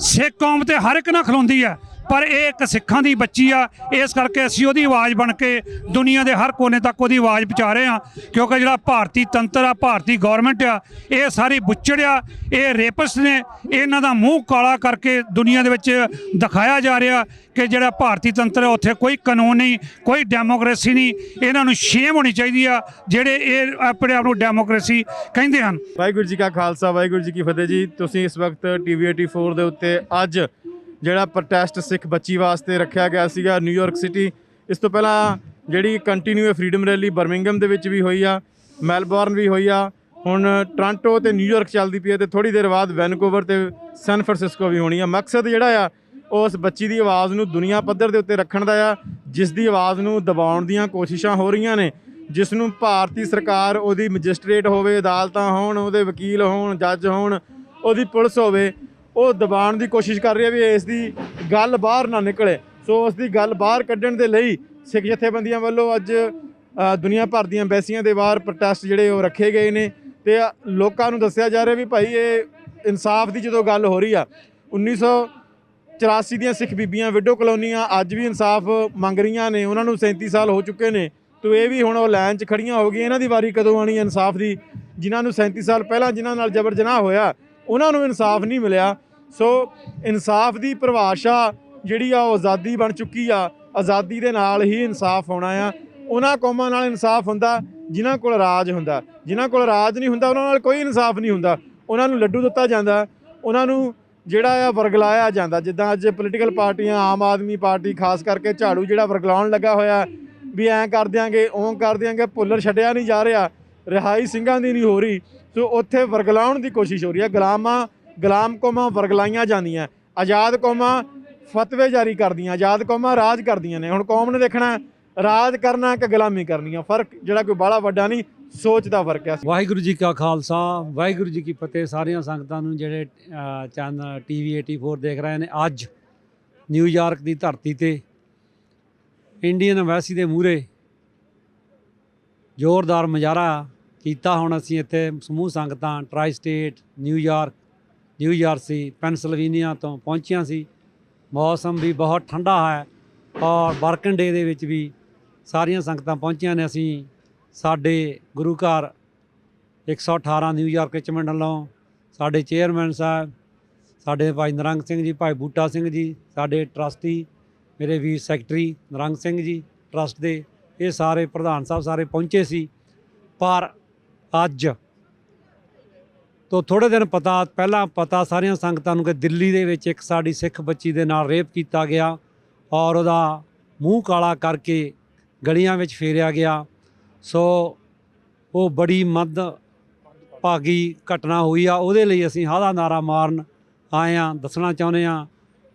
ਸਿੱਖ ਕੌਮ ਤੇ ਹਰ ਇੱਕ ਨਾਲ ਖਲੋਂਦੀ ਹੈ, ਪਰ ਇਹ ਇੱਕ ਸਿੱਖਾਂ ਦੀ ਬੱਚੀ ਆ, ਇਸ ਕਰਕੇ ਅਸੀਂ ਉਹਦੀ ਆਵਾਜ਼ ਬਣ ਕੇ ਦੁਨੀਆ ਦੇ ਹਰ ਕੋਨੇ ਤੱਕ ਉਹਦੀ ਆਵਾਜ਼ ਪਹੁੰਚਾ ਰਹੇ ਹਾਂ। ਕਿਉਂਕਿ ਜਿਹੜਾ ਭਾਰਤੀ ਤੰਤਰ ਆ, ਭਾਰਤੀ ਗੌਰਮੈਂਟ ਆ, ਇਹ ਸਾਰੀ ਬੁੱਚੜ ਆ, ਇਹ ਰੇਪਿਸਟ ਨੇ, ਇਹਨਾਂ ਦਾ ਮੂੰਹ ਕਾਲਾ ਕਰਕੇ ਦੁਨੀਆ ਦੇ ਵਿੱਚ ਦਿਖਾਇਆ ਜਾ ਰਿਹਾ ਕਿ ਜਿਹੜਾ ਭਾਰਤੀ ਤੰਤਰ ਹੈ ਉੱਥੇ ਕੋਈ ਕਾਨੂੰਨ ਨਹੀਂ, ਕੋਈ ਡੈਮੋਕ੍ਰੇਸੀ ਨਹੀਂ। ਇਹਨਾਂ ਨੂੰ ਸ਼ੇਮ ਹੋਣੀ ਚਾਹੀਦੀ ਆ ਜਿਹੜੇ ਇਹ ਆਪਣੇ ਆਪ ਨੂੰ ਡੈਮੋਕ੍ਰੇਸੀ ਕਹਿੰਦੇ ਹਨ। ਵਾਹਿਗੁਰੂ ਜੀ ਕਾ ਖਾਲਸਾ, ਵਾਹਿਗੁਰੂ ਜੀ ਕੀ ਫਤਿਹ ਜੀ। ਤੁਸੀਂ ਇਸ ਵਕਤ TV 84 ਦੇ ਉੱਤੇ ਅੱਜ ਜਿਹੜਾ ਪ੍ਰੋਟੈਸਟ ਸਿੱਖ ਬੱਚੀ ਵਾਸਤੇ ਰੱਖਿਆ ਗਿਆ ਸੀਗਾ ਨਿਊਯਾਰਕ ਸਿਟੀ, ਇਸ ਤੋਂ ਪਹਿਲਾਂ ਜਿਹੜੀ ਕੰਟੀਨਿਊ ਫਰੀडम ਰੈਲੀ ਬਰਮਿੰਗਮ ਦੇ ਵਿੱਚ ਵੀ ਹੋਈ ਆ, ਮੈਲਬੌਰਨ ਵੀ ਹੋਈ ਆ, ਹੁਣ ਟੋਰਾਂਟੋ ਤੇ ਨਿਊਯਾਰਕ ਚੱਲਦੀ ਪਈ ਹੈ, ਤੇ ਥੋੜ੍ਹੀ ਦੇਰ ਬਾਅਦ ਵੈਨਕੂਵਰ ਤੇ ਸੈਨ ਫਰਾਂਸਿਸਕੋ ਵੀ ਹੋਣੀ ਆ। ਮਕਸਦ ਜਿਹੜਾ ਆ ਉਸ ਬੱਚੀ ਦੀ ਆਵਾਜ਼ ਨੂੰ ਦੁਨੀਆ ਪੱਧਰ ਦੇ ਉੱਤੇ ਰੱਖਣ ਦਾ ਆ, ਜਿਸ ਦੀ ਆਵਾਜ਼ ਨੂੰ ਦਬਾਉਣ ਦੀਆਂ ਕੋਸ਼ਿਸ਼ਾਂ ਹੋ ਰਹੀਆਂ ਨੇ, ਜਿਸ ਨੂੰ ਭਾਰਤੀ ਸਰਕਾਰ ਉਹਦੀ ਮੈਜਿਸਟ੍ਰੇਟ ਹੋਵੇ, ਅਦਾਲਤਾਂ ਹੋਣ, ਉਹਦੇ ਵਕੀਲ ਹੋਣ, ਜੱਜ ਹੋਣ, ਉਹਦੀ ਪੁਲਿਸ ਹੋਵੇ, ਉਹ ਦਬਾਉਣ ਦੀ ਕੋਸ਼ਿਸ਼ ਕਰ ਰਹੀ ਹੈ ਵੀ ਇਸ ਦੀ ਗੱਲ ਬਾਹਰ ਨਾ ਨਿਕਲੇ। ਸੋ ਉਸ ਦੀ ਗੱਲ ਬਾਹਰ ਕੱਢਣ ਦੇ ਲਈ ਸਿੱਖ ਜਥੇਬੰਦੀਆਂ ਵੱਲੋਂ ਅੱਜ ਦੁਨੀਆ ਭਰ ਦੀਆਂ ਐਮਬੈਸੀਆਂ ਦੇ ਬਾਹਰ ਪ੍ਰੋਟੈਸਟ ਜਿਹੜੇ ਉਹ ਰੱਖੇ ਗਏ ਨੇ, ਤੇ ਲੋਕਾਂ ਨੂੰ ਦੱਸਿਆ ਜਾ ਰਿਹਾ ਵੀ ਭਾਈ ਇਹ ਇਨਸਾਫ ਦੀ ਜਦੋਂ ਗੱਲ ਹੋ ਰਹੀ ਆ, 1984 ਦੀਆਂ ਸਿੱਖ ਬੀਬੀਆਂ ਵਿਡੋ ਕਲੋਨੀਆਂ ਅੱਜ ਵੀ ਇਨਸਾਫ ਮੰਗ ਰਹੀਆਂ ਨੇ, ਉਹਨਾਂ ਨੂੰ 37 ਸਾਲ ਹੋ ਚੁੱਕੇ ਨੇ, ਤੇ ਇਹ ਵੀ ਹੁਣ ਉਹ ਲਾਈਨ 'ਚ ਖੜੀਆਂ ਹੋ ਗਈਆਂ। ਇਹਨਾਂ ਦੀ ਵਾਰੀ ਕਦੋਂ ਆਉਣੀ ਹੈ ਇਨਸਾਫ ਦੀ? ਜਿਨ੍ਹਾਂ ਨੂੰ 37 ਸਾਲ ਪਹਿਲਾਂ ਜਿਨ੍ਹਾਂ ਨਾਲ ਜਬਰ ਜਨਾਹ ਹੋਇਆ ਉਹਨਾਂ ਨੂੰ ਇਨਸਾਫ ਨਹੀਂ ਮਿਲਿਆ। ਸੋ ਇਨਸਾਫ ਦੀ ਪਰਿਭਾਸ਼ਾ ਜਿਹੜੀ ਆ ਉਹ ਆਜ਼ਾਦੀ ਬਣ ਚੁੱਕੀ ਆ। ਆਜ਼ਾਦੀ ਦੇ ਨਾਲ ਹੀ ਇਨਸਾਫ ਹੋਣਾ ਆ। ਉਹਨਾਂ ਕੌਮਾਂ ਨਾਲ ਇਨਸਾਫ ਹੁੰਦਾ ਜਿਨ੍ਹਾਂ ਕੋਲ ਰਾਜ ਹੁੰਦਾ। ਜਿਨ੍ਹਾਂ ਕੋਲ ਰਾਜ ਨਹੀਂ ਹੁੰਦਾ ਉਹਨਾਂ ਨਾਲ ਕੋਈ ਇਨਸਾਫ ਨਹੀਂ ਹੁੰਦਾ। ਉਹਨਾਂ ਨੂੰ ਲੱਡੂ ਦਿੱਤਾ ਜਾਂਦਾ, ਉਹਨਾਂ ਨੂੰ ਜਿਹੜਾ ਆ ਵਰਗਲਾਇਆ ਜਾਂਦਾ। ਜਿੱਦਾਂ ਅੱਜ ਪੋਲੀਟੀਕਲ ਪਾਰਟੀਆਂ, ਆਮ ਆਦਮੀ ਪਾਰਟੀ ਖਾਸ ਕਰਕੇ ਝਾੜੂ ਜਿਹੜਾ ਵਰਗਲਾਉਣ ਲੱਗਾ ਹੋਇਆ ਵੀ ਐਂ ਕਰ ਦਿਆਂਗੇ, ਉਹ ਕਰ ਦਿਆਂਗੇ। ਭੁੱਲਰ ਛੱਡਿਆ ਨਹੀਂ ਜਾ ਰਿਹਾ, ਰਿਹਾਈ ਸਿੰਘਾਂ ਦੀ ਨਹੀਂ ਹੋ ਰਹੀ। ਸੋ ਉੱਥੇ ਵਰਗਲਾਉਣ ਦੀ ਕੋਸ਼ਿਸ਼ ਹੋ ਰਹੀ ਹੈ। ਗੁਲਾਮ ਕੌਮਾਂ ਵਰਗਲਾਈਆਂ ਜਾਂਦੀਆਂ, ਆਜ਼ਾਦ ਕੌਮਾਂ ਫਤਵੇ ਜਾਰੀ ਕਰਦੀਆਂ, ਆਜ਼ਾਦ ਕੌਮਾਂ ਰਾਜ ਕਰਦੀਆਂ ਨੇ। ਹੁਣ ਕੌਮ ਨੇ ਦੇਖਣਾ ਰਾਜ ਕਰਨਾ ਕਿ ਗੁਲਾਮੀ ਕਰਨੀ ਆ। ਫਰਕ ਜਿਹੜਾ ਕੋਈ ਬਾਹਲਾ ਵੱਡਾ ਨਹੀਂ, ਸੋਚ ਦਾ ਫਰਕ ਹੈ। ਵਾਹਿਗੁਰੂ ਜੀ ਕਾ ਖਾਲਸਾ, ਵਾਹਿਗੁਰੂ ਜੀ ਕੀ ਫਤਿਹ। ਸਾਰੀਆਂ ਸੰਗਤਾਂ ਨੂੰ ਜਿਹੜੇ ਚੈਨਲ TV 84 ਦੇਖ ਰਹੇ ਨੇ, ਅੱਜ ਨਿਊਯਾਰਕ ਦੀ ਧਰਤੀ ਤੇ ਇੰਡੀਅਨ ਐਮਬੈਸੀ ਦੇ ਮੂਹਰੇ ਜ਼ੋਰਦਾਰ ਮੁਜ਼ਾਹਰਾ ਕੀਤਾ। ਹੁਣ ਅਸੀਂ ਇੱਥੇ ਸਮੂਹ ਸੰਗਤਾਂ try state, New York, new jersey, Pennsylvania ਤੋਂ ਪਹੁੰਚੀਆਂ ਸੀ। ਮੌਸਮ ਵੀ ਬਹੁਤ ਠੰਡਾ ਹੈ ਔਰ ਵਰਕਿੰਗ ਡੇ ਦੇ ਵਿੱਚ ਵੀ ਸਾਰੀਆਂ ਸੰਗਤਾਂ ਪਹੁੰਚੀਆਂ ਨੇ। ਅਸੀਂ ਸਾਡੇ ਗੁਰੂ ਘਰ 118 ਨਿਊਯਾਰਕ ਰਿਚਮੰਡ ਵੱਲੋਂ ਸਾਡੇ ਚੇਅਰਮੈਨ ਸਾਹਿਬ, ਸਾਡੇ ਭਾਈ ਨਿਰੰਗ ਸਿੰਘ ਜੀ, ਭਾਈ ਬੂਟਾ ਸਿੰਘ ਜੀ, ਸਾਡੇ ਟਰਸਟੀ ਮੇਰੇ ਵੀਰ ਸੈਕਟਰੀ ਨਿਰੰਗ ਸਿੰਘ ਜੀ ਟਰਸਟ ਦੇ, ਇਹ ਸਾਰੇ ਪ੍ਰਧਾਨ ਸਾਹਿਬ ਸਾਰੇ ਪਹੁੰਚੇ ਸੀ। ਪਰ ਅੱਜ ਤੋਂ ਥੋੜ੍ਹੇ ਦਿਨ ਪਹਿਲਾਂ ਪਤਾ ਸਾਰੀਆਂ ਸੰਗਤਾਂ ਨੂੰ ਕਿ ਦਿੱਲੀ ਦੇ ਵਿੱਚ ਇੱਕ ਸਾਡੀ ਸਿੱਖ ਬੱਚੀ ਦੇ ਨਾਲ ਰੇਪ ਕੀਤਾ ਗਿਆ ਔਰ ਉਹਦਾ ਮੂੰਹ ਕਾਲਾ ਕਰਕੇ ਗਲੀਆਂ ਵਿੱਚ ਫੇਰਿਆ ਗਿਆ। ਸੋ ਉਹ ਬੜੀ ਮੰਦਭਾਗੀ ਘਟਨਾ ਹੋਈ ਆ। ਉਹਦੇ ਲਈ ਅਸੀਂ ਹਾਦਾ ਨਾਰਾ ਮਾਰਨ ਆਏ ਹਾਂ। ਦੱਸਣਾ ਚਾਹੁੰਦੇ ਹਾਂ,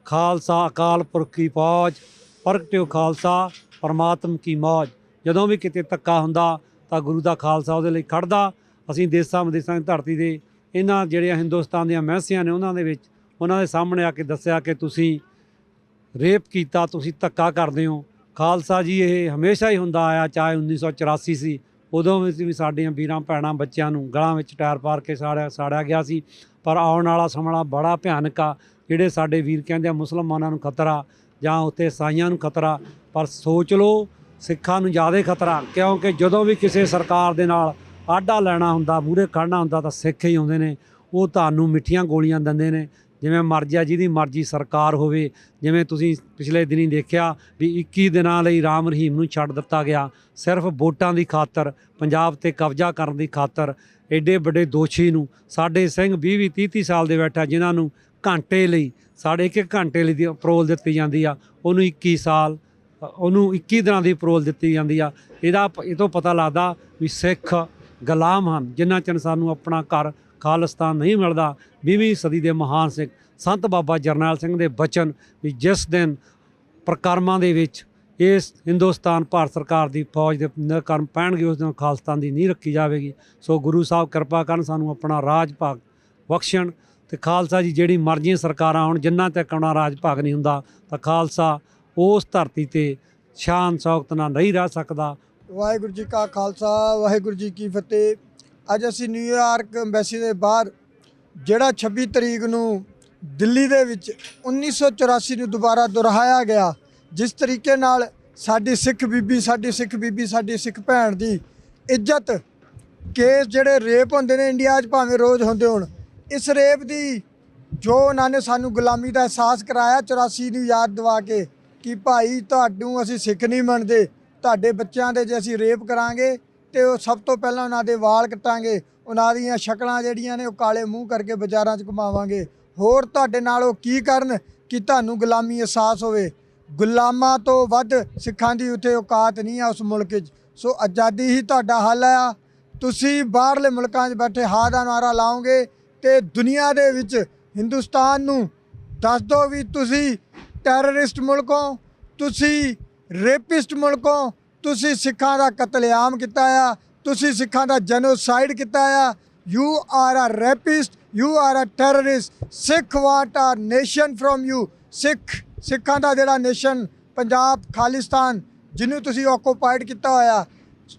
ਖਾਲਸਾ ਅਕਾਲ ਪੁਰਖ ਕੀ ਫੌਜ, ਪ੍ਰਗਟਿਓ ਖਾਲਸਾ ਪਰਮਾਤਮ ਕੀ ਮੌਜ। ਜਦੋਂ ਵੀ ਕਿਤੇ ਧੱਕਾ ਹੁੰਦਾ ਤਾਂ ਗੁਰੂ ਦਾ ਖਾਲਸਾ ਉਹਦੇ ਲਈ ਖੜਦਾ। ਅਸੀਂ ਦੇਸਾਂ ਵਿਦੇਸਾਂ ਦੀ ਧਰਤੀ ਦੇ ਇਹਨਾਂ ਜਿਹੜੀਆਂ ਹਿੰਦੁਸਤਾਨ ਦੀਆਂ ਮਹਿਸੀਆਂ ਨੇ ਉਹਨਾਂ ਦੇ ਵਿੱਚ ਉਹਨਾਂ ਦੇ ਸਾਹਮਣੇ ਆ ਕੇ ਦੱਸਿਆ ਕਿ ਤੁਸੀਂ ਰੇਪ ਕੀਤਾ, ਤੁਸੀਂ ਧੱਕਾ ਕਰਦੇ ਹੋ। ਖਾਲਸਾ ਜੀ ਇਹ ਹਮੇਸ਼ਾ ਹੀ ਹੁੰਦਾ ਆਇਆ, ਚਾਹੇ 1984 ਸੀ, ਉਦੋਂ ਵੀ ਸਾਡੀਆਂ ਵੀਰਾਂ ਭੈਣਾਂ ਬੱਚਿਆਂ ਨੂੰ ਗਲਾਂ ਵਿੱਚ ਟਾਇਰ ਪਾਰ ਕੇ ਸਾੜਿਆ ਗਿਆ ਸੀ। ਪਰ ਆਉਣ ਵਾਲਾ ਸਮਾਂ ਬੜਾ ਭਿਆਨਕ ਆ। ਜਿਹੜੇ ਸਾਡੇ ਵੀਰ ਕਹਿੰਦੇ ਆ ਮੁਸਲਮਾਨਾਂ ਨੂੰ ਖਤਰਾ ਜਾਂ ਉੱਥੇ ਈਸਾਈਆਂ ਨੂੰ ਖਤਰਾ, ਪਰ ਸੋਚ ਲਓ ਸਿੱਖਾਂ ਨੂੰ ਜ਼ਿਆਦਾ ਖਤਰਾ, ਕਿਉਂਕਿ ਜਦੋਂ ਵੀ ਕਿਸੇ ਸਰਕਾਰ ਦੇ ਨਾਲ ਆਡਾ ਲੈਣਾ ਹੁੰਦਾ, ਮੂਹਰੇ ਖੜਨਾ ਹੁੰਦਾ ਤਾਂ ਸਿੱਖ ਹੀ ਆਉਂਦੇ ਨੇ। ਉਹ ਤੁਹਾਨੂੰ ਮਿੱਠੀਆਂ ਗੋਲੀਆਂ ਦਿੰਦੇ ਨੇ, ਜਿਵੇਂ ਮਰਜ਼ੀ ਆ, ਜਿਹਦੀ ਮਰਜ਼ੀ ਸਰਕਾਰ ਹੋਵੇ। ਜਿਵੇਂ ਤੁਸੀਂ ਪਿਛਲੇ ਦਿਨੀ ਦੇਖਿਆ ਵੀ 21 ਦਿਨਾਂ ਲਈ ਰਾਮ ਰਹੀਮ ਨੂੰ ਛੱਡ ਦਿੱਤਾ ਗਿਆ, ਸਿਰਫ ਵੋਟਾਂ ਦੀ ਖਾਤਰ, ਪੰਜਾਬ ਤੇ ਕਬਜ਼ਾ ਕਰਨ ਦੀ ਖਾਤਰ। ਐਡੇ ਵੱਡੇ ਦੋਸ਼ੀ ਨੂੰ ਸਾਡੇ ਸਿੰਘ 20-20, 30-30 ਸਾਲ ਦੇ ਬੈਠਾ, ਜਿਨ੍ਹਾਂ ਨੂੰ ਘੰਟੇ ਲਈ, ਸਾਡੇ 1 ਘੰਟੇ ਲਈ ਦੀ ਪਰੋਲ ਦਿੱਤੀ ਜਾਂਦੀ ਆ, ਉਹਨੂੰ 21 ਸਾਲ, ਉਹਨੂੰ 21 ਦਿਨਾਂ ਦੀ ਪਰੋਲ ਦਿੱਤੀ ਜਾਂਦੀ ਆ। ਇਹ ਤੋਂ ਪਤਾ ਲੱਗਦਾ ਵੀ ਸਿੱਖ ਗੁਲਾਮ ਹਨ, ਜਿਨ੍ਹਾਂ ਚਿਰ ਸਾਨੂੰ ਆਪਣਾ ਘਰ ਖਾਲਿਸਤਾਨ ਨਹੀਂ ਮਿਲਦਾ। 20ਵੀਂ ਸਦੀ ਦੇ ਮਹਾਨ ਸਿੱਖ ਸੰਤ ਬਾਬਾ ਜਰਨੈਲ ਸਿੰਘ ਦੇ ਬਚਨ ਵੀ ਜਿਸ ਦਿਨ ਪ੍ਰਕਰਮਾਂ ਦੇ ਵਿੱਚ ਇਸ ਹਿੰਦੁਸਤਾਨ ਭਾਰਤ ਸਰਕਾਰ ਦੀ ਫੌਜ ਦੇ ਕਰਮ ਪੈਣਗੇ, ਉਸ ਦਿਨ ਖਾਲਿਸਤਾਨ ਦੀ ਨੀਂਹ ਰੱਖੀ ਜਾਵੇਗੀ। ਸੋ ਗੁਰੂ ਸਾਹਿਬ ਕਿਰਪਾ ਕਰਨ, ਸਾਨੂੰ ਆਪਣਾ ਰਾਜ ਭਾਗ ਬਖਸ਼ਣ ਤੇ ਖਾਲਸਾ ਜੀ ਜਿਹੜੀ ਮਰਜ਼ੀ ਸਰਕਾਰਾਂ ਆਉਣ, ਜਿੰਨਾ ਤੱਕ ਆਪਣਾ ਰਾਜ ਭਾਗ ਨਹੀਂ ਹੁੰਦਾ ਤਾਂ ਖਾਲਸਾ ਉਸ ਧਰਤੀ ਤੇ ਸ਼ਾਨ ਸ਼ੌਕਤ ਨਾਲ ਨਹੀਂ ਰਹਿ ਸਕਦਾ। ਵਾਹਿਗੁਰੂ ਜੀ ਕਾ ਖਾਲਸਾ, ਵਾਹਿਗੁਰੂ ਜੀ ਕੀ ਫਤਿਹ। ਅੱਜ ਅਸੀਂ ਨਿਊਯਾਰਕ ਐਮਬੈਸੀ ਦੇ ਬਾਹਰ, ਜਿਹੜਾ 26 ਤਰੀਕ ਨੂੰ ਦਿੱਲੀ ਦੇ ਵਿੱਚ 1984 ਨੂੰ ਦੁਬਾਰਾ ਦੁਹਰਾਇਆ ਗਿਆ, ਜਿਸ ਤਰੀਕੇ ਨਾਲ ਸਾਡੀ ਸਿੱਖ ਬੀਬੀ, ਸਾਡੀ ਸਿੱਖ ਭੈਣ ਦੀ ਇੱਜ਼ਤ, ਕੇਸ ਜਿਹੜੇ ਰੇਪ ਹੁੰਦੇ ਨੇ ਇੰਡੀਆ 'ਚ ਭਾਵੇਂ ਰੋਜ਼ ਹੁੰਦੇ ਹੋਣ, ਇਸ ਰੇਪ ਦੀ ਜੋ ਉਹਨਾਂ ਨੇ ਸਾਨੂੰ ਗੁਲਾਮੀ ਦਾ ਅਹਿਸਾਸ ਕਰਾਇਆ 84 ਨੂੰ ਯਾਦ ਦਿਵਾ ਕੇ ਕਿ ਭਾਈ ਤੁਹਾਨੂੰ ਅਸੀਂ ਸਿੱਖ ਨਹੀਂ ਮੰਨਦੇ, ਤੁਹਾਡੇ ਬੱਚਿਆਂ ਦੇ ਜੇ ਅਸੀਂ ਰੇਪ ਕਰਾਂਗੇ ਤੇ ਉਹ ਸਭ ਤੋਂ ਪਹਿਲਾਂ ਉਹਨਾਂ ਦੇ ਵਾਲ ਕੱਟਾਂਗੇ, ਉਹਨਾਂ ਦੀਆਂ ਸ਼ਕਲਾਂ ਜਿਹੜੀਆਂ ਨੇ ਉਹ ਕਾਲੇ ਮੂੰਹ ਕਰਕੇ ਬਾਜ਼ਾਰਾਂ 'ਚ ਘੁਮਾਵਾਂਗੇ। ਹੋਰ ਤੁਹਾਡੇ ਨਾਲ ਉਹ ਕੀ ਕਰਨ ਕਿ ਤੁਹਾਨੂੰ ਗੁਲਾਮੀ ਅਹਿਸਾਸ ਹੋਵੇ। ਗੁਲਾਮਾਂ ਤੋਂ ਵੱਧ ਸਿੱਖਾਂ ਦੀ ਉੱਥੇ ਔਕਾਤ ਨਹੀਂ ਆ ਉਸ ਮੁਲਕ 'ਚ। ਸੋ ਆਜ਼ਾਦੀ ਹੀ ਤੁਹਾਡਾ ਹੱਲ ਆ। ਤੁਸੀਂ ਬਾਹਰਲੇ ਮੁਲਕਾਂ 'ਚ ਬੈਠੇ ਹਾਂ ਦਾ ਨਾਰਾ ਲਾਓਗੇ ਤੇ ਦੁਨੀਆ ਦੇ ਵਿੱਚ ਹਿੰਦੁਸਤਾਨ ਨੂੰ ਦੱਸ ਦਿਓ ਵੀ ਤੁਸੀਂ ਟੈਰਰਿਸਟ ਮੁਲਕ ਹੋ, ਤੁਸੀਂ ਰੇਪਿਸਟ ਮੁਲਕ ਹੋ, ਤੁਸੀਂ ਸਿੱਖਾਂ ਦਾ ਕਤਲੇਆਮ ਕੀਤਾ ਆ, ਤੁਸੀਂ ਸਿੱਖਾਂ ਦਾ ਜੈਨੋਸਾਈਡ ਕੀਤਾ ਆ। You are a rapist, you are a terrorist. Sikh want a nation from you. ਸਿੱਖਾਂ ਦਾ ਜਿਹੜਾ ਨੇਸ਼ਨ ਪੰਜਾਬ ਖਾਲਿਸਤਾਨ ਜਿਹਨੂੰ ਤੁਸੀਂ ਆਕੂਪਾਈਡ ਕੀਤਾ ਹੋਇਆ,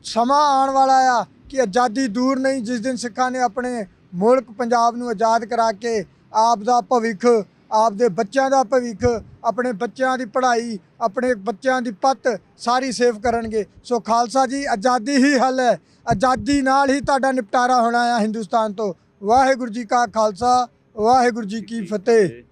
ਸਮਾਂ ਆਉਣ ਵਾਲਾ ਆ ਕਿ ਆਜ਼ਾਦੀ ਦੂਰ ਨਹੀਂ, ਜਿਸ ਦਿਨ ਸਿੱਖਾਂ ਨੇ ਆਪਣੇ ਮੁਲਕ ਪੰਜਾਬ ਨੂੰ ਆਜ਼ਾਦ ਕਰਾ ਕੇ ਆਪ ਦਾ ਭਵਿੱਖ, ਆਪ ਦੇ ਬੱਚਿਆਂ ਦਾ ਭਵਿੱਖ, ਆਪਣੇ ਬੱਚਿਆਂ ਦੀ ਪੜ੍ਹਾਈ, ਆਪਣੇ ਬੱਚਿਆਂ ਦੀ ਪੱਤ ਸਾਰੀ ਸੇਵ ਕਰਨਗੇ। ਸੋ ਖਾਲਸਾ ਜੀ, ਆਜ਼ਾਦੀ ਹੀ ਹੱਲ ਹੈ। ਆਜ਼ਾਦੀ ਨਾਲ ਹੀ ਤੁਹਾਡਾ ਨਿਪਟਾਰਾ ਹੋਣਾ ਆ ਹਿੰਦੁਸਤਾਨ ਤੋਂ। ਵਾਹਿਗੁਰੂ ਜੀ ਕਾ ਖਾਲਸਾ, ਵਾਹਿਗੁਰੂ ਜੀ ਕੀ ਫਤਿਹ।